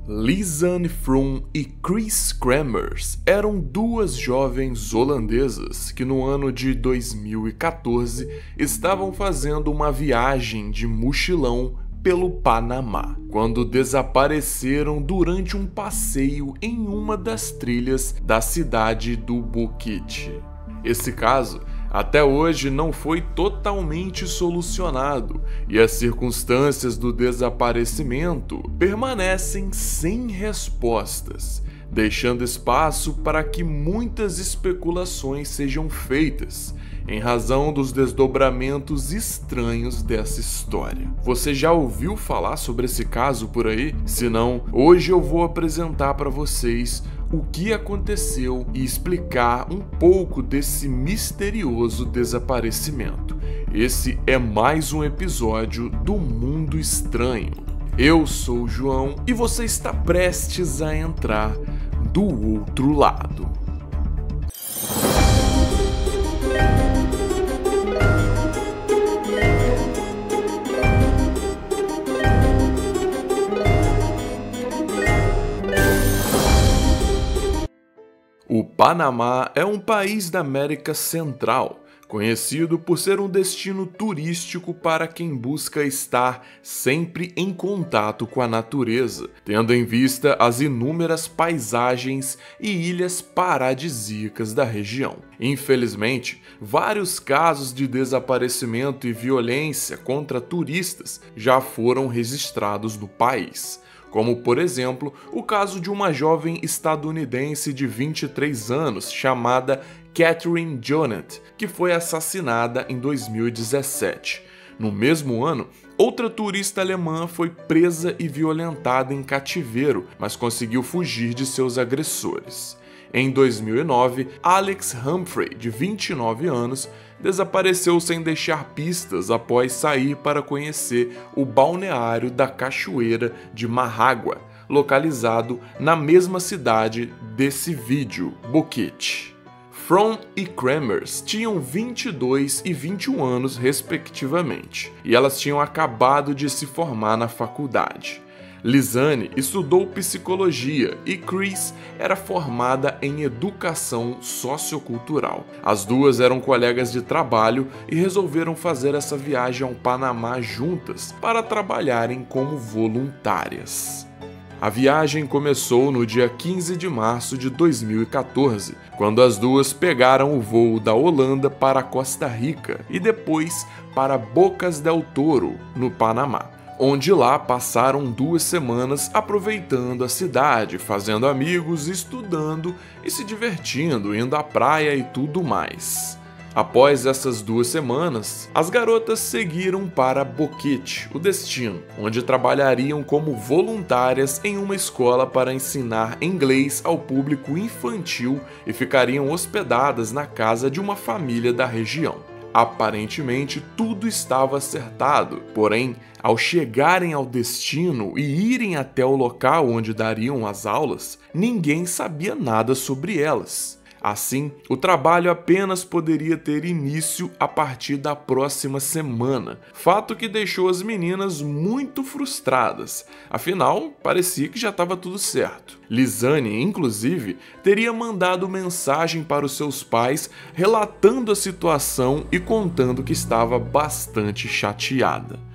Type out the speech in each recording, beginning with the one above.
Lisanne Froome e Chris Kremers eram duas jovens holandesas que no ano de 2014 estavam fazendo uma viagem de mochilão pelo Panamá, quando desapareceram durante um passeio em uma das trilhas da cidade do Boquete. Esse caso até hoje não foi totalmente solucionado e as circunstâncias do desaparecimento permanecem sem respostas, deixando espaço para que muitas especulações sejam feitas em razão dos desdobramentos estranhos dessa história. Você já ouviu falar sobre esse caso por aí? Se não, hoje eu vou apresentar para vocês o que aconteceu e explicar um pouco desse misterioso desaparecimento. Esse é mais um episódio do Mundo Estranho. Eu sou o João e você está prestes a entrar do outro lado. O Panamá é um país da América Central, conhecido por ser um destino turístico para quem busca estar sempre em contato com a natureza, tendo em vista as inúmeras paisagens e ilhas paradisíacas da região. Infelizmente, vários casos de desaparecimento e violência contra turistas já foram registrados no país, como, por exemplo, o caso de uma jovem estadunidense de 23 anos chamada Catherine Jonat, que foi assassinada em 2017. No mesmo ano, outra turista alemã foi presa e violentada em cativeiro, mas conseguiu fugir de seus agressores. Em 2009, Alex Humphrey, de 29 anos, desapareceu sem deixar pistas após sair para conhecer o balneário da Cachoeira de Marrágua, localizado na mesma cidade desse vídeo, Boquete. Froome e Kremers tinham 22 e 21 anos respectivamente, e elas tinham acabado de se formar na faculdade. Lisanne estudou psicologia e Chris era formada em educação sociocultural. As duas eram colegas de trabalho e resolveram fazer essa viagem ao Panamá juntas para trabalharem como voluntárias. A viagem começou no dia 15 de março de 2014, quando as duas pegaram o voo da Holanda para Costa Rica e depois para Bocas del Toro, no Panamá, onde lá passaram 2 semanas aproveitando a cidade, fazendo amigos, estudando e se divertindo, indo à praia e tudo mais. Após essas 2 semanas, as garotas seguiram para Boquete, o destino, onde trabalhariam como voluntárias em uma escola para ensinar inglês ao público infantil e ficariam hospedadas na casa de uma família da região. Aparentemente, tudo estava acertado, porém, ao chegarem ao destino e irem até o local onde dariam as aulas, ninguém sabia nada sobre elas. Assim, o trabalho apenas poderia ter início a partir da próxima semana, fato que deixou as meninas muito frustradas, afinal, parecia que já estava tudo certo. Lisanne, inclusive, teria mandado mensagem para os seus pais relatando a situação e contando que estava bastante chateada.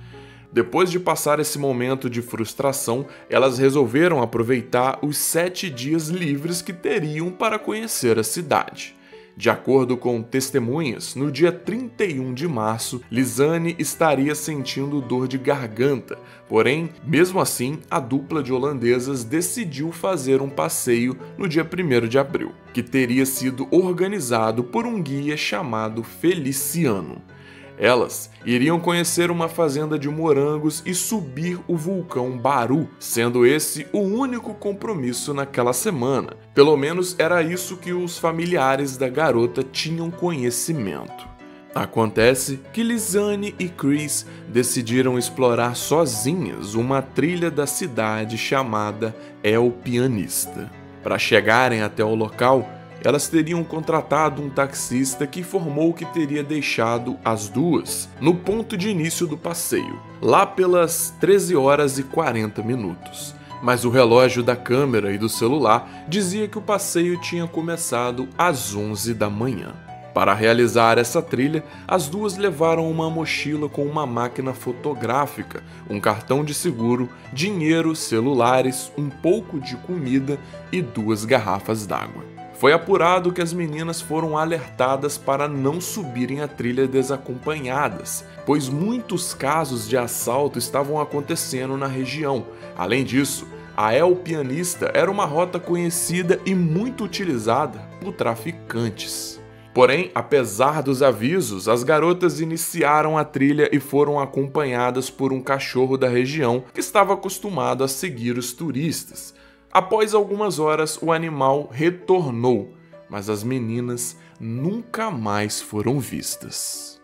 Depois de passar esse momento de frustração, elas resolveram aproveitar os 7 dias livres que teriam para conhecer a cidade. De acordo com testemunhas, no dia 31 de março, Lisanne estaria sentindo dor de garganta, porém, mesmo assim, a dupla de holandesas decidiu fazer um passeio no dia 1º de abril, que teria sido organizado por um guia chamado Feliciano. Elas iriam conhecer uma fazenda de morangos e subir o vulcão Baru, sendo esse o único compromisso naquela semana. Pelo menos era isso que os familiares da garota tinham conhecimento. Acontece que Lisanne e Chris decidiram explorar sozinhas uma trilha da cidade chamada El Pianista. Para chegarem até o local, elas teriam contratado um taxista que informou que teria deixado as duas no ponto de início do passeio, lá pelas 13 horas e 40 minutos. mas o relógio da câmera e do celular dizia que o passeio tinha começado às 11 da manhã. Para realizar essa trilha, as duas levaram uma mochila com uma máquina fotográfica, um cartão de seguro, dinheiro, celulares, um pouco de comida e 2 garrafas d'água. Foi apurado que as meninas foram alertadas para não subirem a trilha desacompanhadas, pois muitos casos de assalto estavam acontecendo na região. Além disso, a El Pianista era uma rota conhecida e muito utilizada por traficantes. Porém, apesar dos avisos, as garotas iniciaram a trilha e foram acompanhadas por um cachorro da região que estava acostumado a seguir os turistas. Após algumas horas, o animal retornou, mas as meninas nunca mais foram vistas.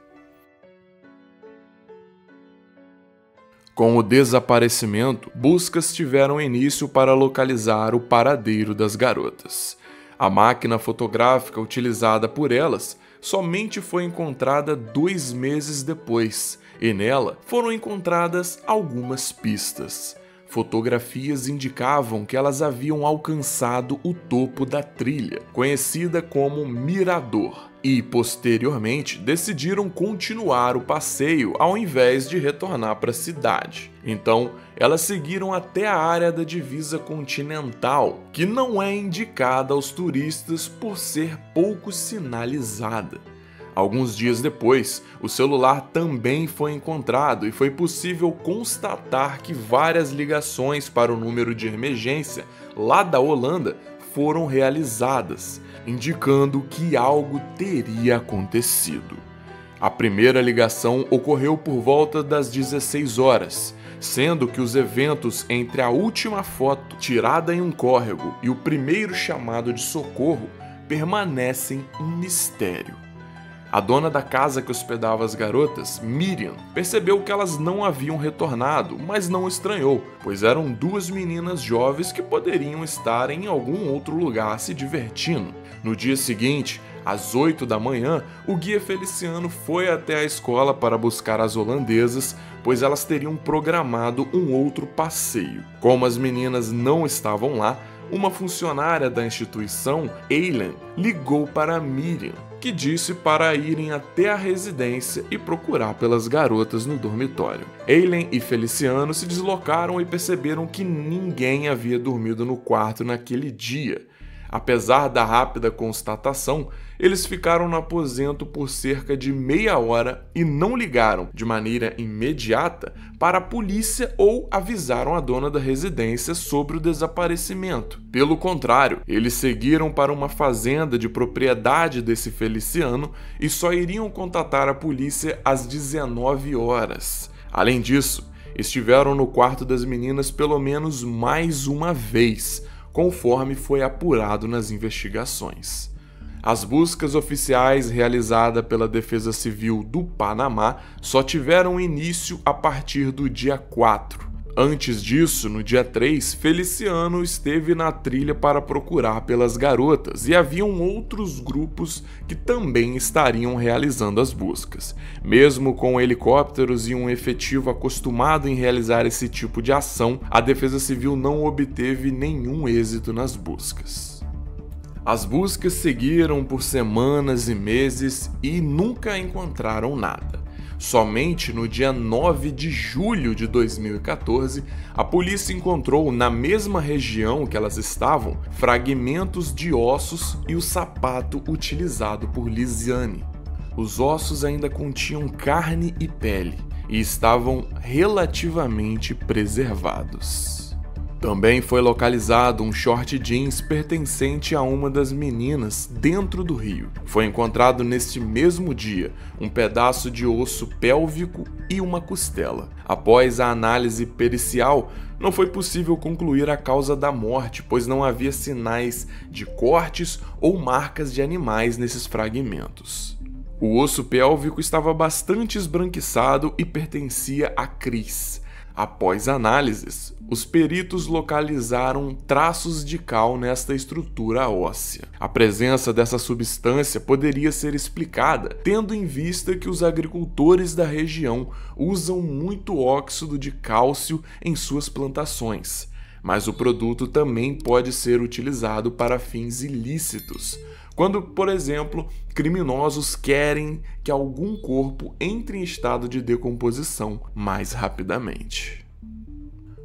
Com o desaparecimento, buscas tiveram início para localizar o paradeiro das garotas. A máquina fotográfica utilizada por elas somente foi encontrada 2 meses depois, e nela foram encontradas algumas pistas. Fotografias indicavam que elas haviam alcançado o topo da trilha, conhecida como Mirador, e posteriormente decidiram continuar o passeio ao invés de retornar para a cidade. Então, elas seguiram até a área da divisa continental, que não é indicada aos turistas por ser pouco sinalizada. Alguns dias depois, o celular também foi encontrado e foi possível constatar que várias ligações para o número de emergência lá da Holanda foram realizadas, indicando que algo teria acontecido. A primeira ligação ocorreu por volta das 16 horas, sendo que os eventos entre a última foto tirada em um córrego e o primeiro chamado de socorro permanecem um mistério. A dona da casa que hospedava as garotas, Miriam, percebeu que elas não haviam retornado, mas não estranhou, pois eram 2 meninas jovens que poderiam estar em algum outro lugar se divertindo. No dia seguinte, às 8 da manhã, o guia Feliciano foi até a escola para buscar as holandesas, pois elas teriam programado um outro passeio. Como as meninas não estavam lá, uma funcionária da instituição, Eileen, ligou para Miriam, que disse para irem até a residência e procurar pelas garotas no dormitório. Eileen e Feliciano se deslocaram e perceberam que ninguém havia dormido no quarto naquele dia. Apesar da rápida constatação, eles ficaram no aposento por cerca de meia hora e não ligaram de maneira imediata para a polícia ou avisaram a dona da residência sobre o desaparecimento. Pelo contrário, eles seguiram para uma fazenda de propriedade desse Feliciano e só iriam contatar a polícia às 19 horas. Além disso, estiveram no quarto das meninas pelo menos mais uma vez, conforme foi apurado nas investigações. As buscas oficiais realizadas pela Defesa Civil do Panamá só tiveram início a partir do dia 4. Antes disso, no dia 3, Feliciano esteve na trilha para procurar pelas garotas e haviam outros grupos que também estariam realizando as buscas. Mesmo com helicópteros e um efetivo acostumado em realizar esse tipo de ação, a Defesa Civil não obteve nenhum êxito nas buscas. As buscas seguiram por semanas e meses e nunca encontraram nada. Somente no dia 9 de julho de 2014, a polícia encontrou na mesma região que elas estavam fragmentos de ossos e o sapato utilizado por Lisiane. Os ossos ainda continham carne e pele e estavam relativamente preservados. Também foi localizado um short jeans pertencente a uma das meninas dentro do rio. Foi encontrado neste mesmo dia um pedaço de osso pélvico e uma costela. Após a análise pericial, não foi possível concluir a causa da morte, pois não havia sinais de cortes ou marcas de animais nesses fragmentos. O osso pélvico estava bastante esbranquiçado e pertencia a Cris. Após análises, os peritos localizaram traços de cal nesta estrutura óssea. A presença dessa substância poderia ser explicada tendo em vista que os agricultores da região usam muito óxido de cálcio em suas plantações. mas o produto também pode ser utilizado para fins ilícitos, quando, por exemplo, criminosos querem que algum corpo entre em estado de decomposição mais rapidamente.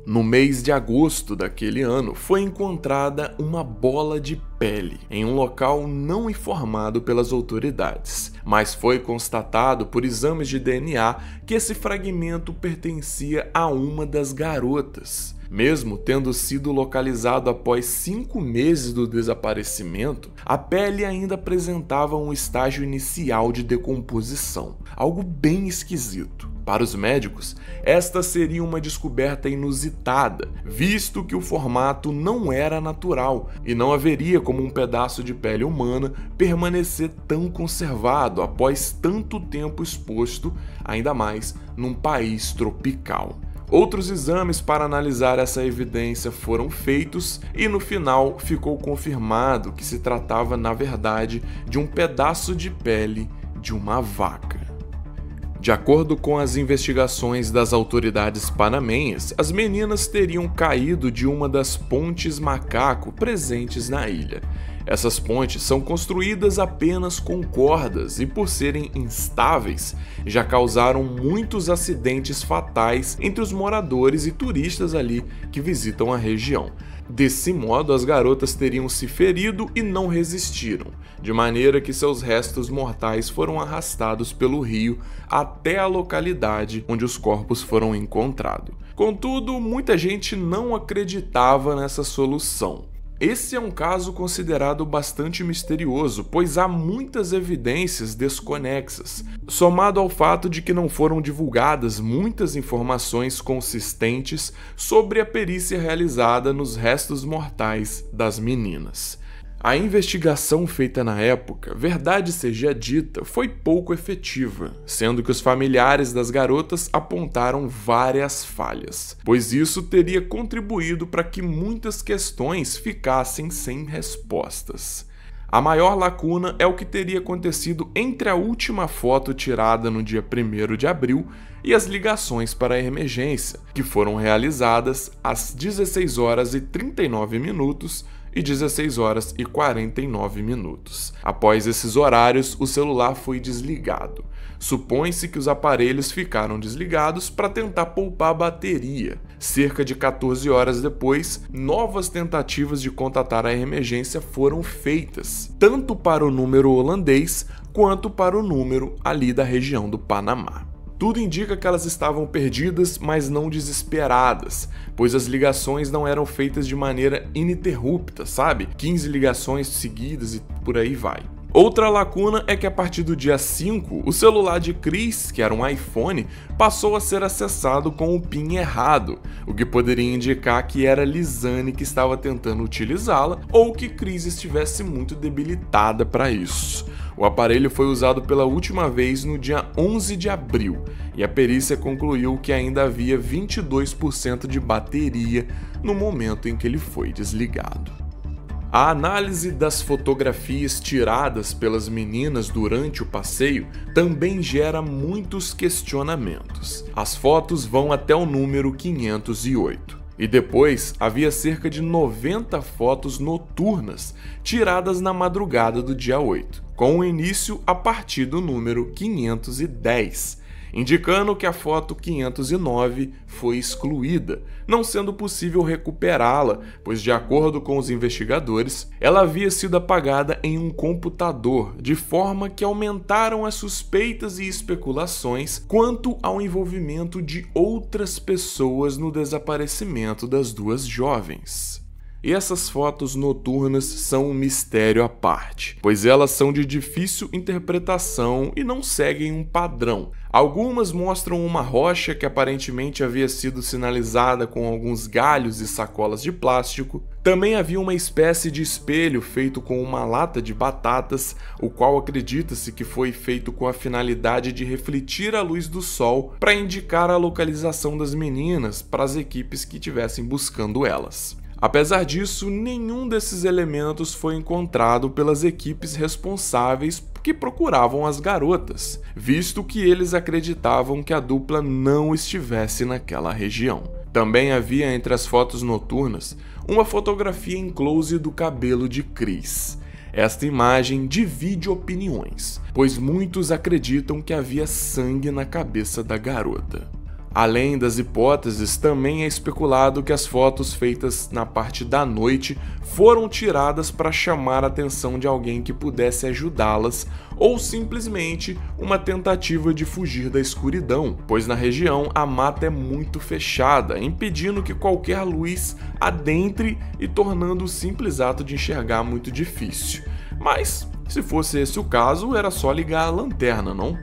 No mês de agosto daquele ano, foi encontrada uma bola de pele em um local não informado pelas autoridades, mas foi constatado por exames de DNA que esse fragmento pertencia a uma das garotas. Mesmo tendo sido localizado após 5 meses do desaparecimento, a pele ainda apresentava um estágio inicial de decomposição, algo bem esquisito. Para os médicos, esta seria uma descoberta inusitada, visto que o formato não era natural e não haveria como um pedaço de pele humana permanecer tão conservado após tanto tempo exposto, ainda mais num país tropical. Outros exames para analisar essa evidência foram feitos e no final ficou confirmado que se tratava, na verdade, de um pedaço de pele de uma vaca. De acordo com as investigações das autoridades panamenhas, as meninas teriam caído de uma das pontes macaco presentes na ilha. Essas pontes são construídas apenas com cordas e, por serem instáveis, já causaram muitos acidentes fatais entre os moradores e turistas ali que visitam a região. Desse modo, as garotas teriam se ferido e não resistiram, de maneira que seus restos mortais foram arrastados pelo rio até a localidade onde os corpos foram encontrados. Contudo, muita gente não acreditava nessa solução. Esse é um caso considerado bastante misterioso, pois há muitas evidências desconexas, somado ao fato de que não foram divulgadas muitas informações consistentes sobre a perícia realizada nos restos mortais das meninas. A investigação feita na época, verdade seja dita, foi pouco efetiva, sendo que os familiares das garotas apontaram várias falhas, pois isso teria contribuído para que muitas questões ficassem sem respostas. A maior lacuna é o que teria acontecido entre a última foto tirada no dia 1º de abril e as ligações para a emergência, que foram realizadas às 16 horas e 39 minutos e 16 horas e 49 minutos. Após esses horários, o celular foi desligado. Supõe-se que os aparelhos ficaram desligados para tentar poupar a bateria. Cerca de 14 horas depois, novas tentativas de contatar a emergência foram feitas, tanto para o número holandês quanto para o número ali da região do Panamá. Tudo indica que elas estavam perdidas, mas não desesperadas, pois as ligações não eram feitas de maneira ininterrupta, sabe? 15 ligações seguidas e por aí vai. Outra lacuna é que a partir do dia 5, o celular de Cris, que era um iPhone, passou a ser acessado com o PIN errado, o que poderia indicar que era Lisane que estava tentando utilizá-la ou que Cris estivesse muito debilitada para isso. O aparelho foi usado pela última vez no dia 11 de abril e a perícia concluiu que ainda havia 22% de bateria no momento em que ele foi desligado. A análise das fotografias tiradas pelas meninas durante o passeio também gera muitos questionamentos. As fotos vão até o número 508. E depois havia cerca de 90 fotos noturnas tiradas na madrugada do dia 8, com o início a partir do número 510, indicando que a foto 509 foi excluída, não sendo possível recuperá-la, pois, de acordo com os investigadores, ela havia sido apagada em um computador, de forma que aumentaram as suspeitas e especulações quanto ao envolvimento de outras pessoas no desaparecimento das duas jovens. E essas fotos noturnas são um mistério à parte, pois elas são de difícil interpretação e não seguem um padrão. Algumas mostram uma rocha que aparentemente havia sido sinalizada com alguns galhos e sacolas de plástico. Também havia uma espécie de espelho feito com uma lata de batatas, o qual acredita-se que foi feito com a finalidade de refletir a luz do sol para indicar a localização das meninas para as equipes que estivessem buscando elas. Apesar disso, nenhum desses elementos foi encontrado pelas equipes responsáveis que procuravam as garotas, visto que eles acreditavam que a dupla não estivesse naquela região. Também havia entre as fotos noturnas uma fotografia em close do cabelo de Chris. Esta imagem divide opiniões, pois muitos acreditam que havia sangue na cabeça da garota. Além das hipóteses, também é especulado que as fotos feitas na parte da noite foram tiradas para chamar a atenção de alguém que pudesse ajudá-las, ou simplesmente uma tentativa de fugir da escuridão, pois na região a mata é muito fechada, impedindo que qualquer luz adentre e tornando o simples ato de enxergar muito difícil. Mas, se fosse esse o caso, era só ligar a lanterna, não?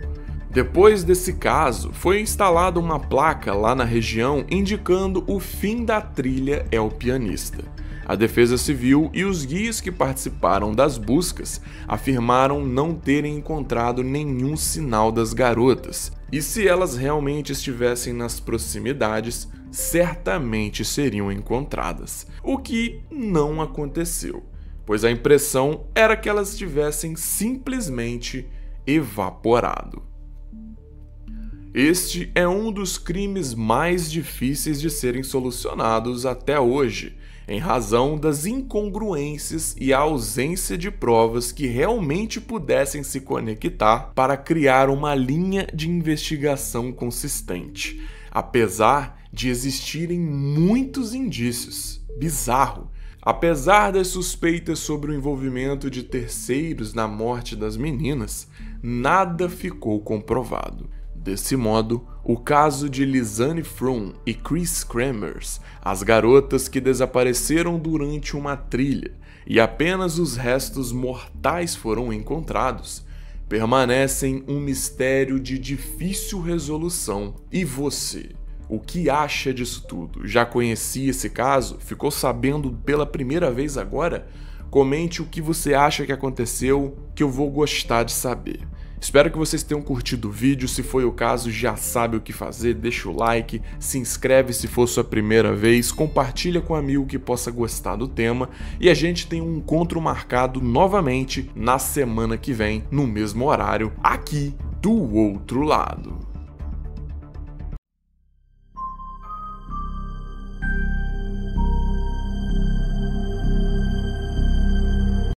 Depois desse caso, foi instalada uma placa lá na região indicando o fim da trilha El Pianista. A Defesa Civil e os guias que participaram das buscas afirmaram não terem encontrado nenhum sinal das garotas, e se elas realmente estivessem nas proximidades, certamente seriam encontradas, o que não aconteceu, pois a impressão era que elas tivessem simplesmente evaporado. Este é um dos crimes mais difíceis de serem solucionados até hoje, em razão das incongruências e a ausência de provas que realmente pudessem se conectar para criar uma linha de investigação consistente, apesar de existirem muitos indícios. Bizarro! Apesar das suspeitas sobre o envolvimento de terceiros na morte das meninas, nada ficou comprovado. Desse modo, o caso de Lisanne Froome e Chris Kremers, as garotas que desapareceram durante uma trilha e apenas os restos mortais foram encontrados, permanecem um mistério de difícil resolução. E você? O que acha disso tudo? Já conhecia esse caso? Ficou sabendo pela primeira vez agora? Comente o que você acha que aconteceu, que eu vou gostar de saber. Espero que vocês tenham curtido o vídeo. Se foi o caso, já sabe o que fazer, deixa o like, se inscreve se for sua primeira vez, compartilha com um amigo que possa gostar do tema e a gente tem um encontro marcado novamente na semana que vem, no mesmo horário, aqui do outro lado.